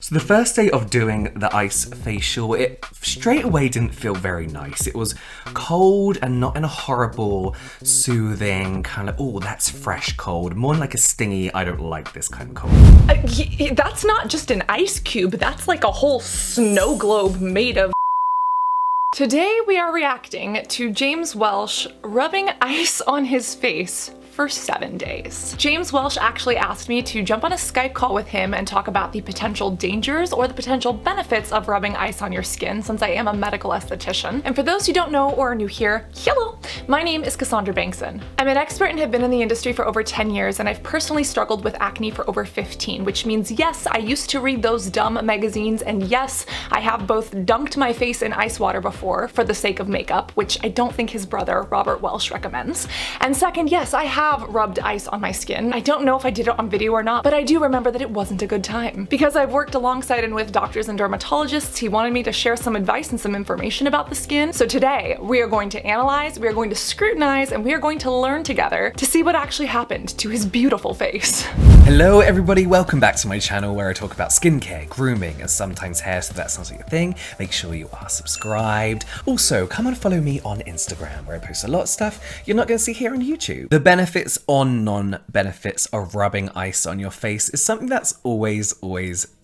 So the first day of doing the ice facial, it straight away didn't feel very nice. It was cold and not in a horrible, soothing kind of, oh, that's fresh cold. More like a stingy, I don't like this kind of cold. That's not just an ice cube, that's like a whole snow globe made of. Today we are reacting to James Welsh rubbing ice on his face for 7 days. James Welsh actually asked me to jump on a Skype call with him and talk about the potential dangers or the potential benefits of rubbing ice on your skin, since I am a medical esthetician. And for those who don't know or are new here, hello! My name is Cassandra Bankson. I'm an expert and have been in the industry for over 10 years, and I've personally struggled with acne for over 15, which means yes, I used to read those dumb magazines, and yes, I have both dunked my face in ice water before for the sake of makeup, which I don't think his brother, Robert Welsh, recommends. And second, yes, I have rubbed ice on my skin. I don't know if I did it on video or not, but I do remember that it wasn't a good time. Because I've worked alongside and with doctors and dermatologists, he wanted me to share some advice and some information about the skin. So today, we are going to analyze, we are going to scrutinize, and we are going to learn together to see what actually happened to his beautiful face. Hello everybody, welcome back to my channel where I talk about skincare, grooming, and sometimes hair, so that sounds like your thing. Make sure you are subscribed. Also, come and follow me on Instagram where I post a lot of stuff you're not going to see here on YouTube. The benefits or non-benefits of rubbing ice on your face is something that's always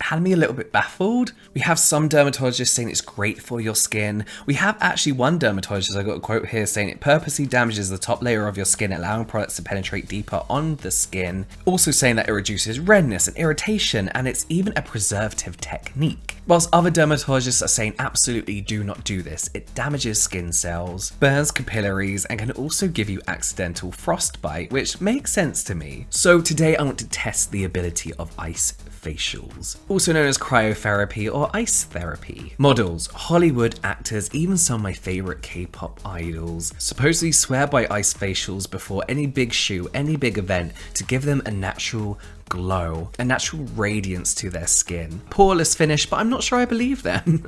had me a little bit baffled. We have some dermatologists saying it's great for your skin. We have actually one dermatologist, I got a quote here, saying it purposely damages the top layer of your skin, allowing products to penetrate deeper on the skin. Also saying that it reduces redness and irritation, and it's even a preservative technique. Whilst other dermatologists are saying absolutely do not do this. It damages skin cells, burns capillaries, and can also give you accidental frostbite, which makes sense to me. So today I want to test the ability of ice facials, also known as cryotherapy or ice therapy. Models, Hollywood actors, even some of my favorite K-pop idols supposedly swear by ice facials before any big shoot, any big event, to give them a natural glow, a natural radiance to their skin. Poreless finish, but I'm not sure I believe them.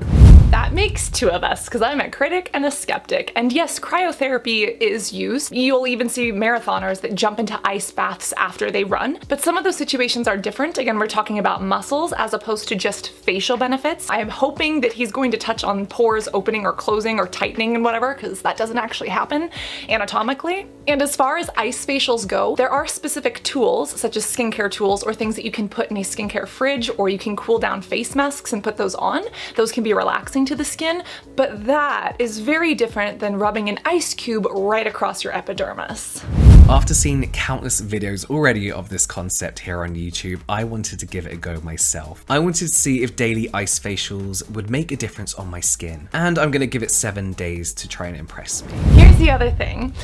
That makes two of us, because I'm a critic and a skeptic. And yes, cryotherapy is used. You'll even see marathoners that jump into ice baths after they run. But some of those situations are different. Again, we're talking about muscles as opposed to just facial benefits. I am hoping that he's going to touch on pores opening or closing or tightening and whatever, because that doesn't actually happen anatomically. And as far as ice facials go, there are specific tools, such as skincare tools or things that you can put in a skincare fridge, or you can cool down face masks and put those on. Those can be relaxing to the skin, but that is very different than rubbing an ice cube right across your epidermis. After seeing countless videos already of this concept here on YouTube, I wanted to give it a go myself. I wanted to see if daily ice facials would make a difference on my skin, and I'm gonna give it 7 days to try and impress me. Here's the other thing.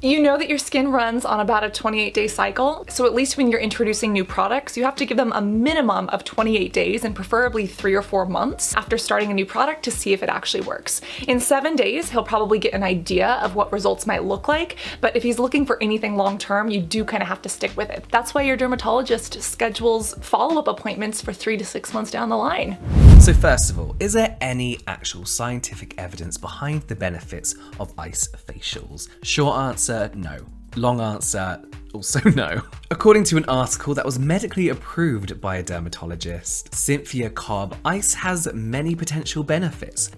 You know that your skin runs on about a 28-day cycle, so at least when you're introducing new products, you have to give them a minimum of 28 days and preferably 3 or 4 months after starting a new product to see if it actually works. In 7 days, he'll probably get an idea of what results might look like, but if he's looking for anything long-term, you do kind of have to stick with it. That's why your dermatologist schedules follow-up appointments for 3 to 6 months down the line. So first of all, is there any actual scientific evidence behind the benefits of ice facials? Short answer, no. Long answer, also no. According to an article that was medically approved by a dermatologist, Cynthia Cobb, ice has many potential benefits,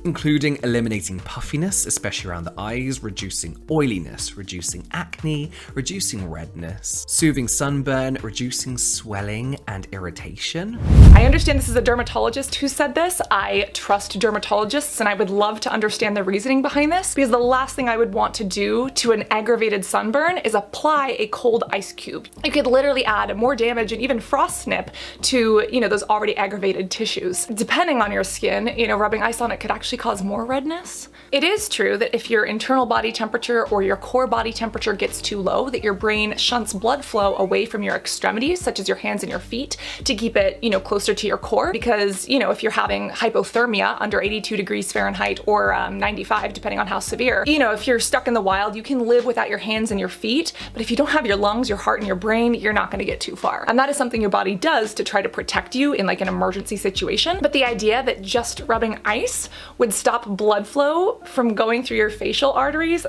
including eliminating puffiness, especially around the eyes, reducing oiliness, reducing acne, reducing redness, soothing sunburn, reducing swelling and irritation. I understand this is a dermatologist who said this. I trust dermatologists, and I would love to understand the reasoning behind this, because the last thing I would want to do to an aggravated sunburn is apply a cold ice cube. You could literally add more damage and even frost snip to, those already aggravated tissues. Depending on your skin, rubbing ice on it could actually cause more redness. It is true that if your internal body temperature or your core body temperature gets too low, that your brain shunts blood flow away from your extremities, such as your hands and your feet, to keep it, closer to your core. Because, if you're having hypothermia under 82 degrees Fahrenheit or 95, depending on how severe, if you're stuck in the wild, you can live without your hands and your feet, but if you don't have your lungs, your heart, and your brain, you're not gonna get too far. And that is something your body does to try to protect you in like an emergency situation. But the idea that just rubbing ice would stop blood flow from going through your facial arteries,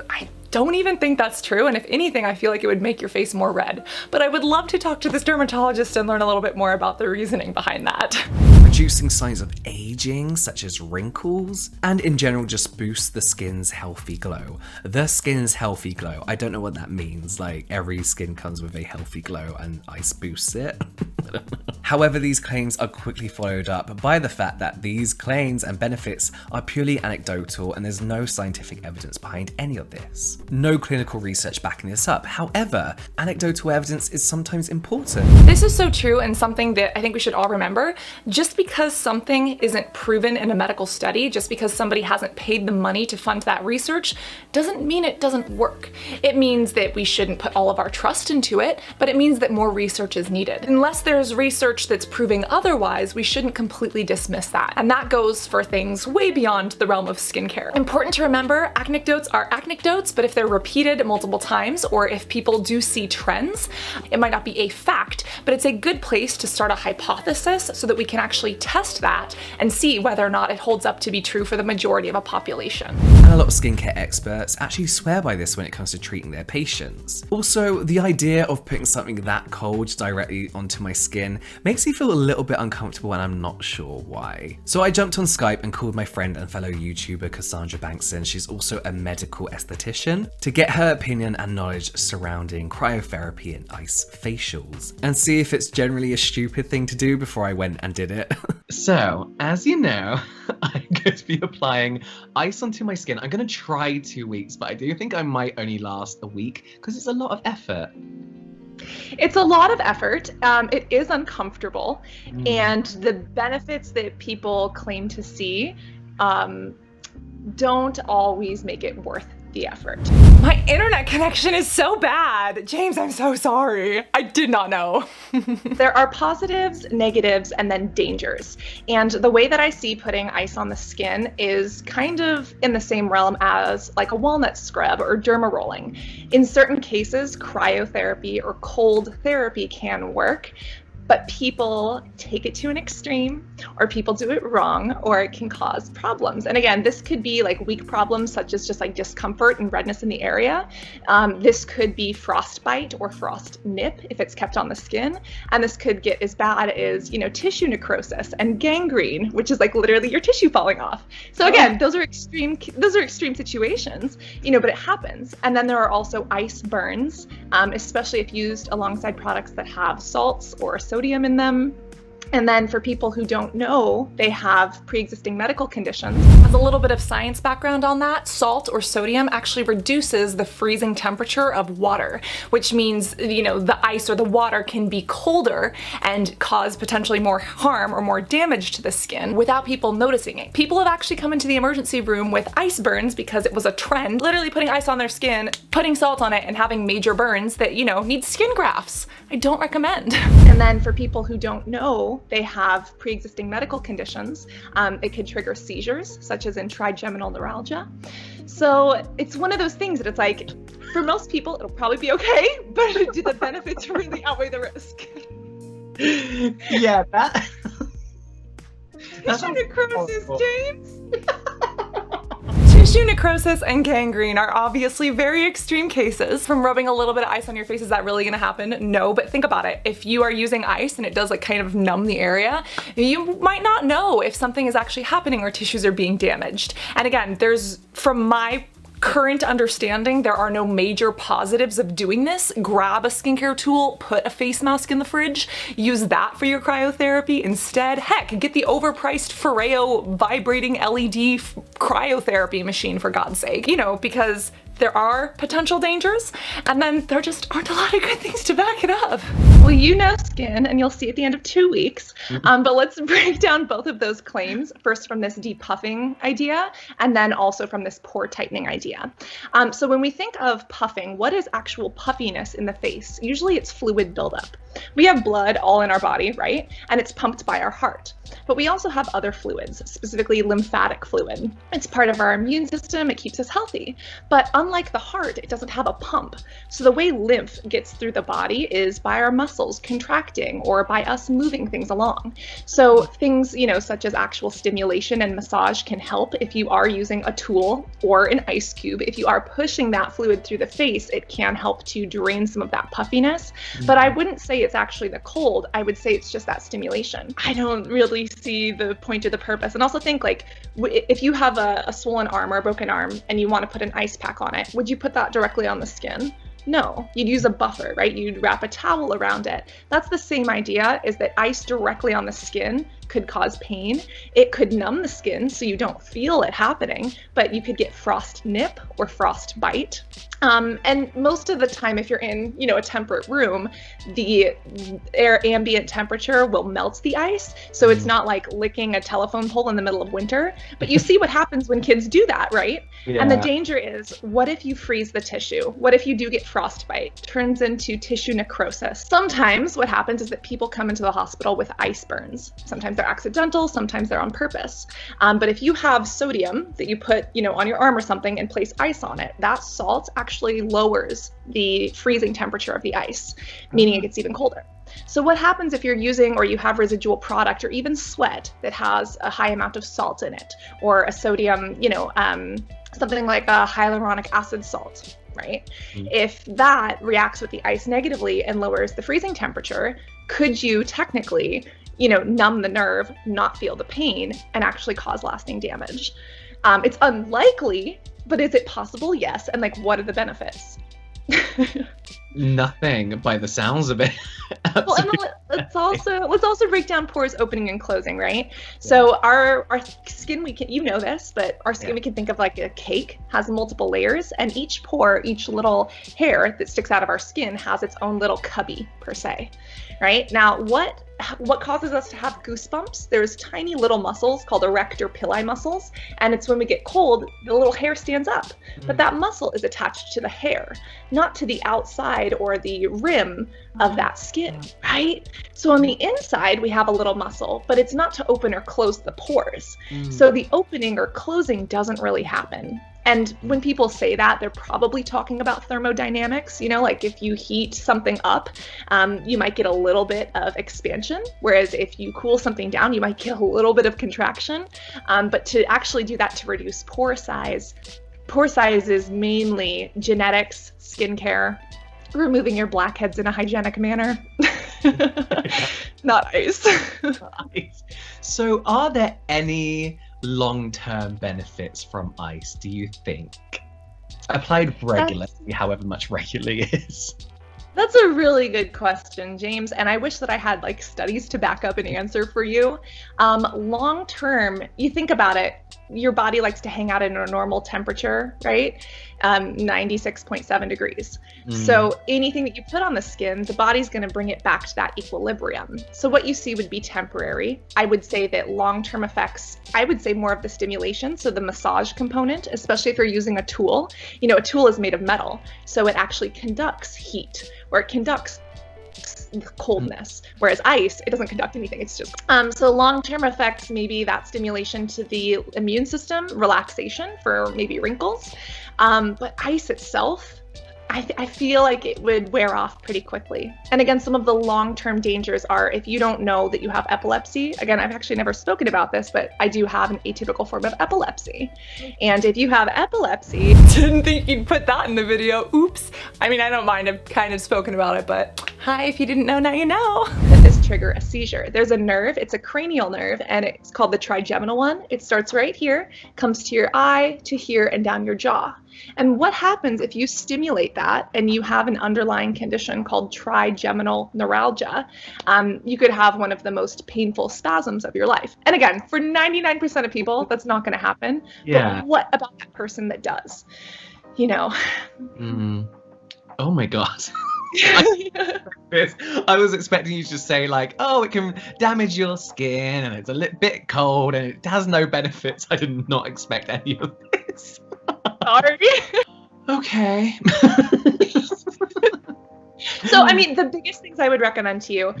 don't even think that's true, and if anything, I feel like it would make your face more red. But I would love to talk to this dermatologist and learn a little bit more about the reasoning behind that. Reducing signs of aging, such as wrinkles, and in general just boost the skin's healthy glow. The skin's healthy glow. I don't know what that means, like every skin comes with a healthy glow and ice boosts it. However, these claims are quickly followed up by the fact that these claims and benefits are purely anecdotal and there's no scientific evidence behind any of this. No clinical research backing this up. However, anecdotal evidence is sometimes important. This is so true, and something that I think we should all remember. Just because something isn't proven in a medical study, just because somebody hasn't paid the money to fund that research, doesn't mean it doesn't work. It means that we shouldn't put all of our trust into it, but it means that more research is needed. Unless there's research that's proving otherwise, we shouldn't completely dismiss that. And that goes for things way beyond the realm of skincare. Important to remember, anecdotes are anecdotes, but if they're repeated multiple times, or if people do see trends, it might not be a fact, but it's a good place to start a hypothesis so that we can actually test that and see whether or not it holds up to be true for the majority of a population. And a lot of skincare experts actually swear by this when it comes to treating their patients. Also, the idea of putting something that cold directly onto my skin makes me feel a little bit uncomfortable, and I'm not sure why. So I jumped on Skype and called my friend and fellow YouTuber Cassandra Bankson, she's also a medical esthetician, to get her opinion and knowledge surrounding cryotherapy and ice facials, and see if it's generally a stupid thing to do before I went and did it. So, as you know, I'm going to be applying ice onto my skin. I'm going to try 2 weeks, but I do think I might only last a week because it's a lot of effort. It's a lot of effort. It is uncomfortable, and the benefits that people claim to see don't always make it worth the effort. My internet connection is so bad. James, I'm so sorry. I did not know. There are positives, negatives, and then dangers. And the way that I see putting ice on the skin is kind of in the same realm as like a walnut scrub or derma rolling. In certain cases, cryotherapy or cold therapy can work, but people take it to an extreme, or people do it wrong, or it can cause problems. And again, this could be like weak problems such as just like discomfort and redness in the area. This could be frostbite or frost nip if it's kept on the skin. And this could get as bad as, you know, tissue necrosis and gangrene, which is like literally your tissue falling off. So again, those are extreme situations, you know, but it happens. And then there are also ice burns, especially if used alongside products that have salts or sodium in them. And then for people who don't know they have pre-existing medical conditions. As a little bit of science background on that, salt or sodium actually reduces the freezing temperature of water, which means, you know, the ice or the water can be colder and cause potentially more harm or more damage to the skin without people noticing it. People have actually come into the emergency room with ice burns because it was a trend, literally putting ice on their skin, putting salt on it, and having major burns that, you know, need skin grafts. I don't recommend. And then for people who don't know they have pre-existing medical conditions, it could trigger seizures, such as in trigeminal neuralgia. So it's one of those things that it's like, for most people, it'll probably be okay, but do the benefits really outweigh the risk? Yeah, that... Tissue necrosis, James! Tissue necrosis and gangrene are obviously very extreme cases. From rubbing a little bit of ice on your face, is that really gonna happen? No, but think about it. If you are using ice and it does like kind of numb the area, you might not know if something is actually happening or tissues are being damaged. And again, from my current understanding, there are no major positives of doing this. Grab a skincare tool, put a face mask in the fridge, use that for your cryotherapy instead. Heck, get the overpriced Foreo vibrating LED cryotherapy machine, for God's sake. You know, because there are potential dangers, and then there just aren't a lot of good things to back it up. Well, you know skin, and you'll see at the end of 2 weeks, but let's break down both of those claims, first from this depuffing idea, and then also from this pore tightening idea. So when we think of puffing, what is actual puffiness in the face? Usually it's fluid buildup. We have blood all in our body, right? And it's pumped by our heart. But we also have other fluids, specifically lymphatic fluid. It's part of our immune system, it keeps us healthy. But unlike the heart, it doesn't have a pump. So the way lymph gets through the body is by our muscles contracting or by us moving things along. So things, such as actual stimulation and massage can help if you are using a tool or an ice cube. If you are pushing that fluid through the face, it can help to drain some of that puffiness. But I wouldn't say it's actually the cold. I would say it's just that stimulation. I don't really see the point or the purpose. And also think like, if you have a swollen arm or a broken arm and you want to put an ice pack on it, would you put that directly on the skin? No, you'd use a buffer, right? You'd wrap a towel around it. That's the same idea, is that ice directly on the skin could cause pain. It could numb the skin so you don't feel it happening, but you could get frost nip or frost bite. And most of the time, if you're in, a temperate room, the ambient temperature will melt the ice. So it's not like licking a telephone pole in the middle of winter, but you see what happens when kids do that, right? Yeah. And the danger is, what if you freeze the tissue? What if you do get frostbite? It turns into tissue necrosis. Sometimes what happens is that people come into the hospital with ice burns. Sometimes they're accidental, sometimes they're on purpose. But if you have sodium that you put, on your arm or something and place ice on it, that salt actually lowers the freezing temperature of the ice, meaning it gets even colder. So what happens if you're using or you have residual product or even sweat that has a high amount of salt in it, or a sodium, something like a hyaluronic acid salt, right? If that reacts with the ice negatively and lowers the freezing temperature, could you technically, numb the nerve, not feel the pain, and actually cause lasting damage? It's unlikely, but is it possible? Yes. And what are the benefits? Nothing, by the sounds of it. Well, and let's also break down pores opening and closing, right? Yeah. So our skin, but our skin, we can think of like a cake, has multiple layers, and each pore, each little hair that sticks out of our skin has its own little cubby per se, right? Now, what causes us to have goosebumps? There's tiny little muscles called erector pili muscles, and it's when we get cold, the little hair stands up. But that muscle is attached to the hair, not to the outside or the rim of that skin, right? So on the inside, we have a little muscle, but it's not to open or close the pores. So the opening or closing doesn't really happen. And when people say that, they're probably talking about thermodynamics. Like if you heat something up, you might get a little bit of expansion. Whereas if you cool something down, you might get a little bit of contraction. But to actually do that to reduce pore size is mainly genetics, skincare, removing your blackheads in a hygienic manner. Not ice. So are there any long-term benefits from ice, do you think? Applied regularly, however much regularly is. That's a really good question, James, and I wish that I had studies to back up an answer for you. Long term, you think about it, your body likes to hang out at a normal temperature, right? 96.7 degrees. So anything that you put on the skin, the body's going to bring it back to that equilibrium. So what you see would be temporary. I would say that long-term effects, I would say more of the stimulation, so the massage component, especially if you're using a tool. A tool is made of metal, so it actually conducts heat, or it conducts coldness, whereas ice, it doesn't conduct anything. It's just so long-term effects, maybe that stimulation to the immune system, relaxation for maybe wrinkles, but ice itself, I feel like it would wear off pretty quickly. And again, some of the long-term dangers are if you don't know that you have epilepsy. Again, I've actually never spoken about this, but I do have an atypical form of epilepsy. And if you have epilepsy, Didn't think you'd put that in the video. Oops. I mean, I don't mind. I've kind of spoken about it, but hi, if you didn't know, now you know. that this trigger a seizure. There's a nerve, it's a cranial nerve, and it's called the trigeminal one. It starts right here, comes to your eye, to here, and down your jaw. And what happens if you stimulate that and you have an underlying condition called trigeminal neuralgia? You could have one of the most painful spasms of your life. And again, for 99% of people, that's not going to happen. Yeah. But what about that person that does? Oh my God. I was expecting you to say it can damage your skin and it's a little bit cold and it has no benefits. I did not expect any of this. Sorry. Okay. So, I mean, the biggest things I would recommend to you,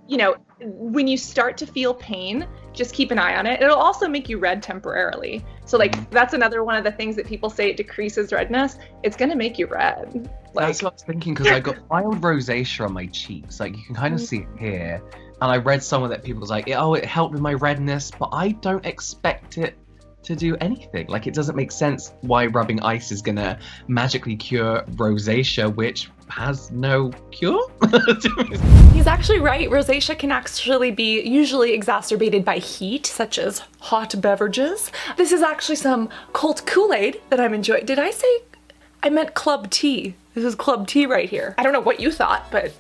you know, when you start to feel pain, just keep an eye on it. It'll also make you red temporarily. So, like, that's another one of the things that people say it decreases redness. It's going to make you red. That's what I was thinking, because I got mild rosacea on my cheeks. Like, you can kind of see it here. And I read somewhere that people was like, oh, it helped with my redness, but I don't expect it to do anything. Like, it doesn't make sense why rubbing ice is gonna magically cure rosacea, which has no cure. He's actually right. Rosacea can actually be usually exacerbated by heat, such as hot beverages. This is actually some cold Kool-Aid that I'm enjoying. Did I say I meant club tea? This is club tea right here. I don't know what you thought, but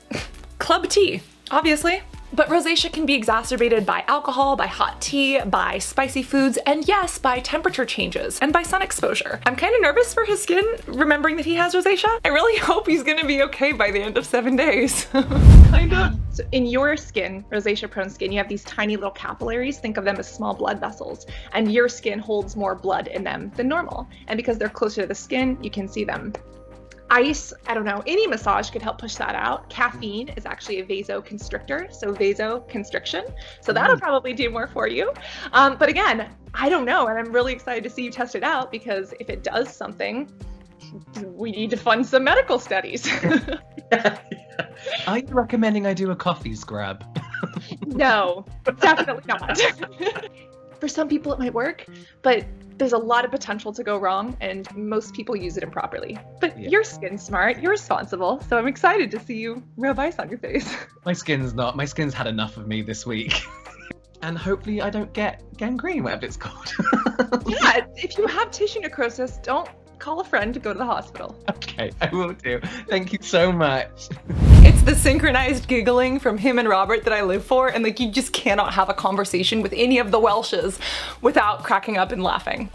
club tea, obviously. But rosacea can be exacerbated by alcohol, by hot tea, by spicy foods, and yes, by temperature changes and by sun exposure. I'm kind of nervous for his skin, remembering that he has rosacea. I really hope he's gonna be okay by the end of 7 days. Kind of. So in your skin, rosacea-prone skin, you have these tiny little capillaries. Think of them as small blood vessels, and your skin holds more blood in them than normal. And because they're closer to the skin, you can see them. Ice, I don't know, any massage could help push that out. Caffeine is actually a vasoconstrictor, so vasoconstriction. So that'll probably do more for you. But again, I don't know, and I'm really excited to see you test it out, because if it does something, we need to fund some medical studies. Are you recommending I do a coffee scrub? No, definitely not. For some people it might work, but there's a lot of potential to go wrong, and most people use it improperly. But your skin's smart, you're responsible, so I'm excited to see you rub ice on your face. My skin's had enough of me this week. And hopefully I don't get gangrene, whatever it's called. Yeah, if you have tissue necrosis, don't call a friend to go to the hospital. Okay, I will do. Thank you so much. It's the synchronized giggling from him and Robert that I live for, and like, you just cannot have a conversation with any of the Welshes without cracking up and laughing.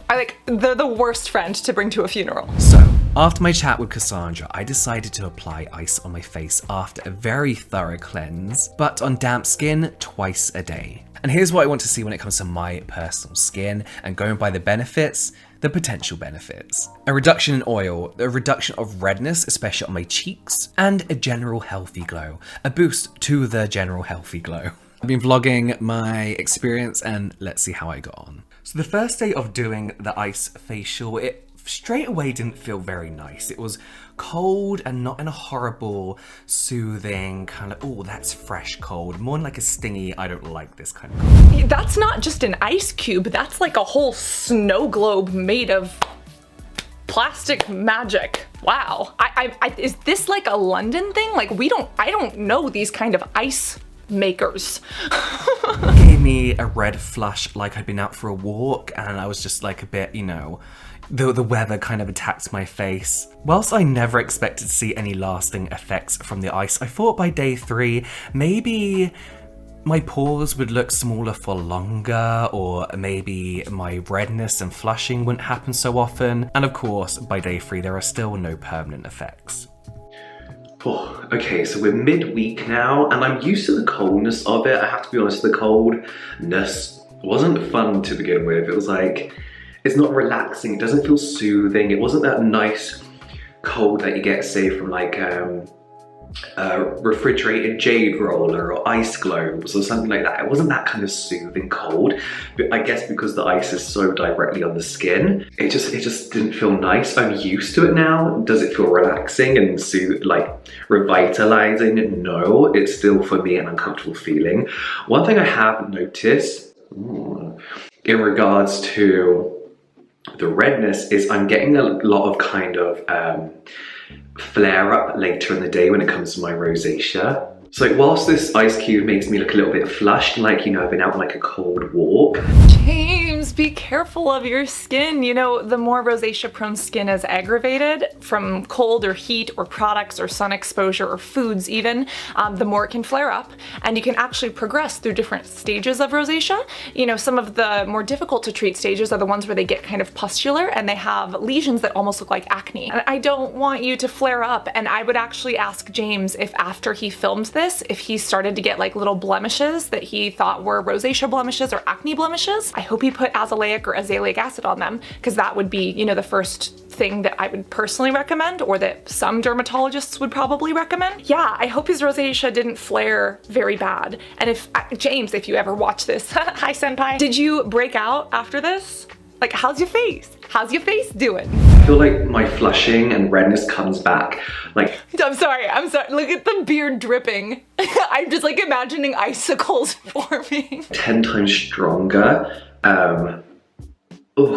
They're the worst friend to bring to a funeral. So, after my chat with Cassandra, I decided to apply ice on my face after a very thorough cleanse, but on damp skin twice a day. And here's what I want to see when it comes to my personal skin, and going by the benefits, the potential benefits. A reduction in oil, a reduction of redness, especially on my cheeks, and a general healthy glow. A boost to the general healthy glow. I've been vlogging my experience, and let's see how I got on. So the first day of doing the ice facial, it straight away didn't feel very nice. It was cold and not in a horrible, soothing kind of, oh, that's fresh cold. More like a stingy, I don't like this kind of cold. That's not just an ice cube, that's like a whole snow globe made of plastic magic. Wow. Is this like a London thing? Like, I don't know these kind of ice makers. Gave me a red flush like I'd been out for a walk, and I was just like a bit, you know, the weather kind of attacked my face. Whilst I never expected to see any lasting effects from the ice, I thought by day 3, maybe my pores would look smaller for longer, or maybe my redness and flushing wouldn't happen so often. And of course, by day 3, there are still no permanent effects. Oh, okay, so we're midweek now, and I'm used to the coldness of it. I have to be honest, the coldness wasn't fun to begin with. It was like, it's not relaxing, it doesn't feel soothing. It wasn't that nice cold that you get, say, from like a refrigerated jade roller or ice globes or something like that. It wasn't that kind of soothing cold, but I guess because the ice is so directly on the skin, it just didn't feel nice. I'm used to it now. Does it feel relaxing and like revitalizing? No, it's still for me an uncomfortable feeling. One thing I have noticed in regards to the redness is I'm getting a lot of kind of flare up later in the day when it comes to my rosacea. So whilst this ice cube makes me look a little bit flushed, like, you know, I've been out on like a cold walk. James, be careful of your skin. You know, the more rosacea prone skin is aggravated from cold or heat or products or sun exposure or foods even, the more it can flare up, and you can actually progress through different stages of rosacea. You know, some of the more difficult to treat stages are the ones where they get kind of pustular and they have lesions that almost look like acne. And I don't want you to flare up, and I would actually ask James if after he filmed this, this if he started to get like little blemishes that he thought were rosacea blemishes or acne blemishes. I hope he put azelaic or azelaic acid on them, because that would be, you know, the first thing that I would personally recommend, or that some dermatologists would probably recommend. Yeah, I hope his rosacea didn't flare very bad. And if, James, if you ever watch this, hi senpai, did you break out after this? Like, how's your face? How's your face doing? I feel like my flushing and redness comes back. Like, I'm sorry. Look at the beard dripping. I'm just like imagining icicles forming. 10 times stronger. Oh.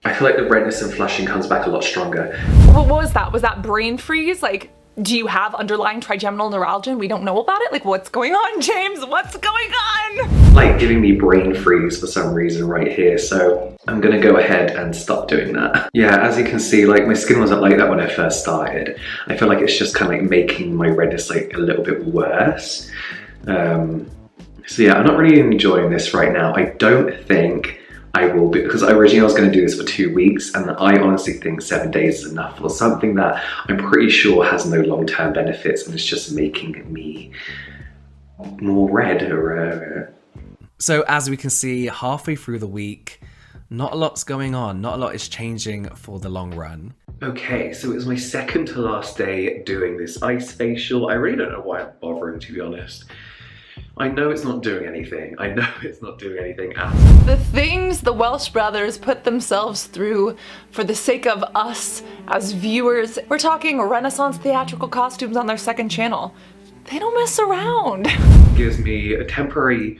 I feel like the redness and flushing comes back a lot stronger. What was that? Was that brain freeze? Like, do you have underlying trigeminal neuralgia and we don't know about it? Like, what's going on, James? What's going on? Like giving me brain freeze for some reason right here. So I'm gonna go ahead and stop doing that. Yeah, as you can see, like my skin wasn't like that when I first started. I feel like it's just kind of like making my redness like a little bit worse. So yeah, I'm not really enjoying this right now. I don't think I will be, because originally I was going to do this for 2 weeks, and I honestly think 7 days is enough for something that I'm pretty sure has no long-term benefits and it's just making me more red. So as we can see, halfway through the week, not a lot's going on, not a lot is changing for the long run. Okay, so it was my second to last day doing this ice facial. I really don't know why I'm bothering, to be honest. I know it's not doing anything. I know it's not doing anything at all. The things the Welsh brothers put themselves through for the sake of us as viewers. We're talking Renaissance theatrical costumes on their second channel. They don't mess around. It gives me a temporary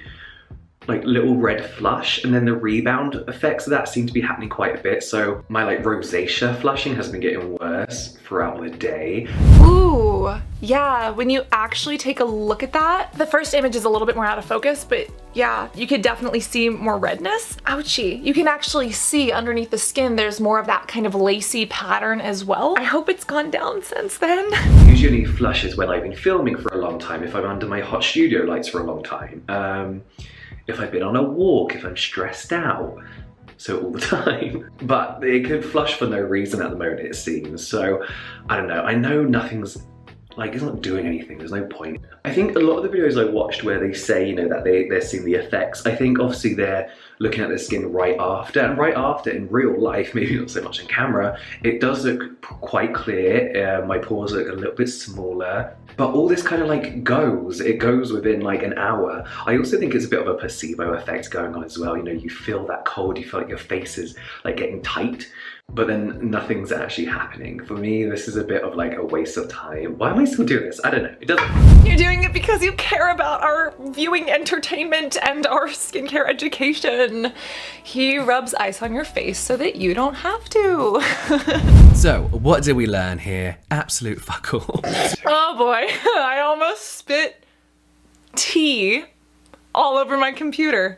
like little red flush, and then the rebound effects of that seem to be happening quite a bit. So my like rosacea flushing has been getting worse throughout the day. Ooh, yeah, when you actually take a look at that, the first image is a little bit more out of focus, but yeah, you could definitely see more redness. Ouchie. You can actually see underneath the skin there's more of that kind of lacy pattern as well. I hope it's gone down since then. Usually flushes when I've been filming for a long time, if I'm under my hot studio lights for a long time. If I've been on a walk, if I'm stressed out, so all the time. But it could flush for no reason at the moment, it seems. So, I don't know. I know nothing's, like, it's not doing anything. There's no point. I think a lot of the videos I watched where they say, you know, that they're seeing the effects, I think obviously they're looking at their skin right after. And right after, in real life, maybe not so much on camera, it does look quite clear. My pores look a little bit smaller. But all this kind of like it goes within like an hour. I also think it's a bit of a placebo effect going on as well. You know, you feel that cold, you feel like your face is like getting tight, but then nothing's actually happening. For me, this is a bit of like a waste of time. Why am I still doing this? I don't know, it doesn't. You're doing it because you care about our viewing entertainment and our skincare education. He rubs ice on your face so that you don't have to. So, what did we learn here? Absolute fuck all. Oh boy, I almost spit tea all over my computer.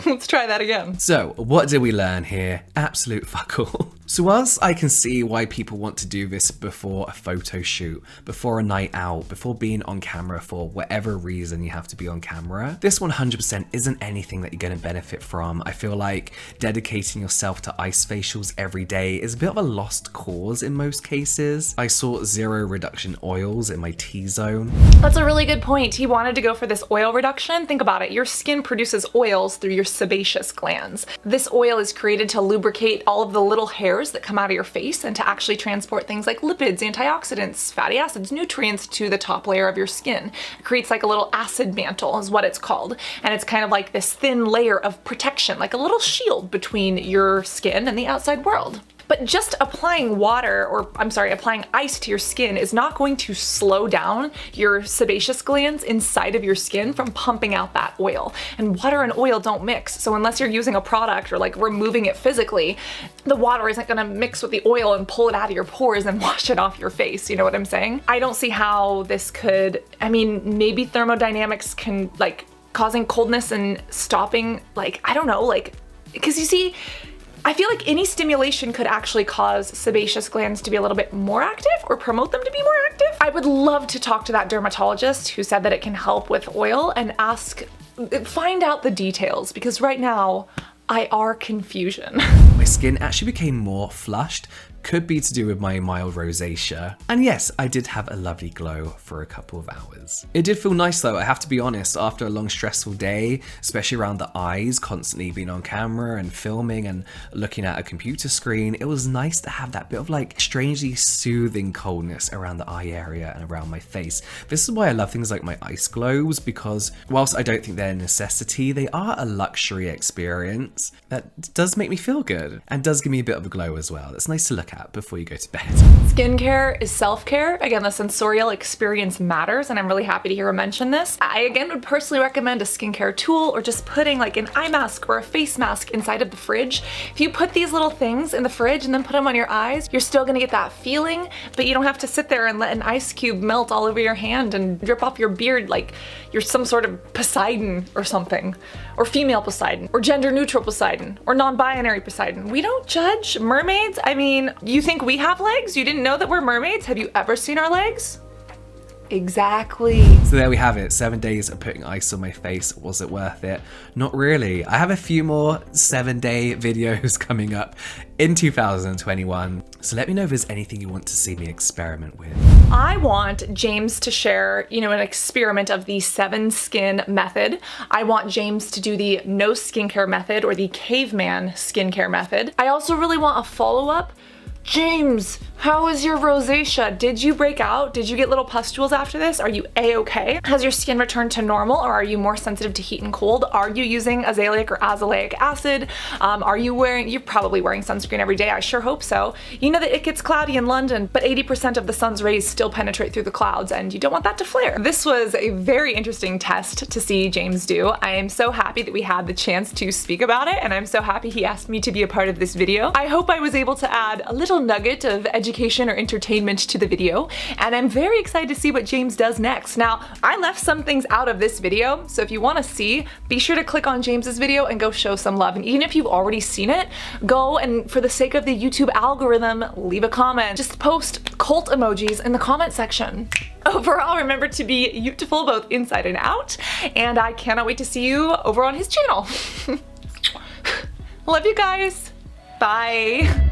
Let's try that again. So, what did we learn here? Absolute fuck all. So whilst I can see why people want to do this before a photo shoot, before a night out, before being on camera for whatever reason you have to be on camera, this 100% isn't anything that you're going to benefit from. I feel like dedicating yourself to ice facials every day is a bit of a lost cause in most cases. I saw 0 reduction oils in my T-zone. That's a really good point. He wanted to go for this oil reduction. Think about it. Your skin produces oils through your sebaceous glands. This oil is created to lubricate all of the little hairs that come out of your face and to actually transport things like lipids, antioxidants, fatty acids, nutrients to the top layer of your skin. It creates like a little acid mantle is what it's called. And it's kind of like this thin layer of protection, like a little shield between your skin and the outside world. But just applying water, or I'm sorry, applying ice to your skin is not going to slow down your sebaceous glands inside of your skin from pumping out that oil. And water and oil don't mix. So unless you're using a product or like removing it physically, the water isn't gonna mix with the oil and pull it out of your pores and wash it off your face. You know what I'm saying? I don't see how this could, I mean, maybe thermodynamics can like causing coldness and stopping, like, I don't know, like, because you see, I feel like any stimulation could actually cause sebaceous glands to be a little bit more active or promote them to be more active. I would love to talk to that dermatologist who said that it can help with oil and find out the details, because right now I are confusion. My skin actually became more flushed. Could be to do with my mild rosacea. And yes, I did have a lovely glow for a couple of hours. It did feel nice though, I have to be honest, after a long stressful day, especially around the eyes, constantly being on camera and filming and looking at a computer screen, it was nice to have that bit of like strangely soothing coldness around the eye area and around my face. This is why I love things like my ice globes, because whilst I don't think they're a necessity, they are a luxury experience that does make me feel good and does give me a bit of a glow as well. It's nice to look at before you go to bed. Skincare is self-care. Again, the sensorial experience matters, and I'm really happy to hear her mention this. I again would personally recommend a skincare tool or just putting like an eye mask or a face mask inside of the fridge. If you put these little things in the fridge and then put them on your eyes, you're still gonna get that feeling, but you don't have to sit there and let an ice cube melt all over your hand and drip off your beard like you're some sort of Poseidon or something, or female Poseidon, or gender neutral Poseidon, or non-binary Poseidon. We don't judge mermaids. I mean, you think we have legs? You didn't know that we're mermaids? Have you ever seen our legs? Exactly. So there we have it, 7 days of putting ice on my face. Was it worth it? Not really. I have a few more 7-day videos coming up in 2021. So let me know if there's anything you want to see me experiment with. I want James to share, an experiment of the 7 skin method. I want James to do the no skincare method or the caveman skincare method. I also really want a follow-up. James, how is your rosacea? Did you break out? Did you get little pustules after this? Are you a-okay? Has your skin returned to normal, or are you more sensitive to heat and cold? Are you using azelaic or azelaic acid? You're probably wearing sunscreen every day, I sure hope so. You know that it gets cloudy in London, but 80% of the sun's rays still penetrate through the clouds, and you don't want that to flare. This was a very interesting test to see James do. I am so happy that we had the chance to speak about it, and I'm so happy he asked me to be a part of this video. I hope I was able to add a little nugget of education or entertainment to the video, and I'm very excited to see what James does next. Now, I left some things out of this video, so if you want to see, be sure to click on James's video and go show some love. And even if you've already seen it, go and, for the sake of the YouTube algorithm, leave a comment. Just post cult emojis in the comment section. Overall, remember to be beautiful both inside and out, and I cannot wait to see you over on his channel. Love you guys. Bye.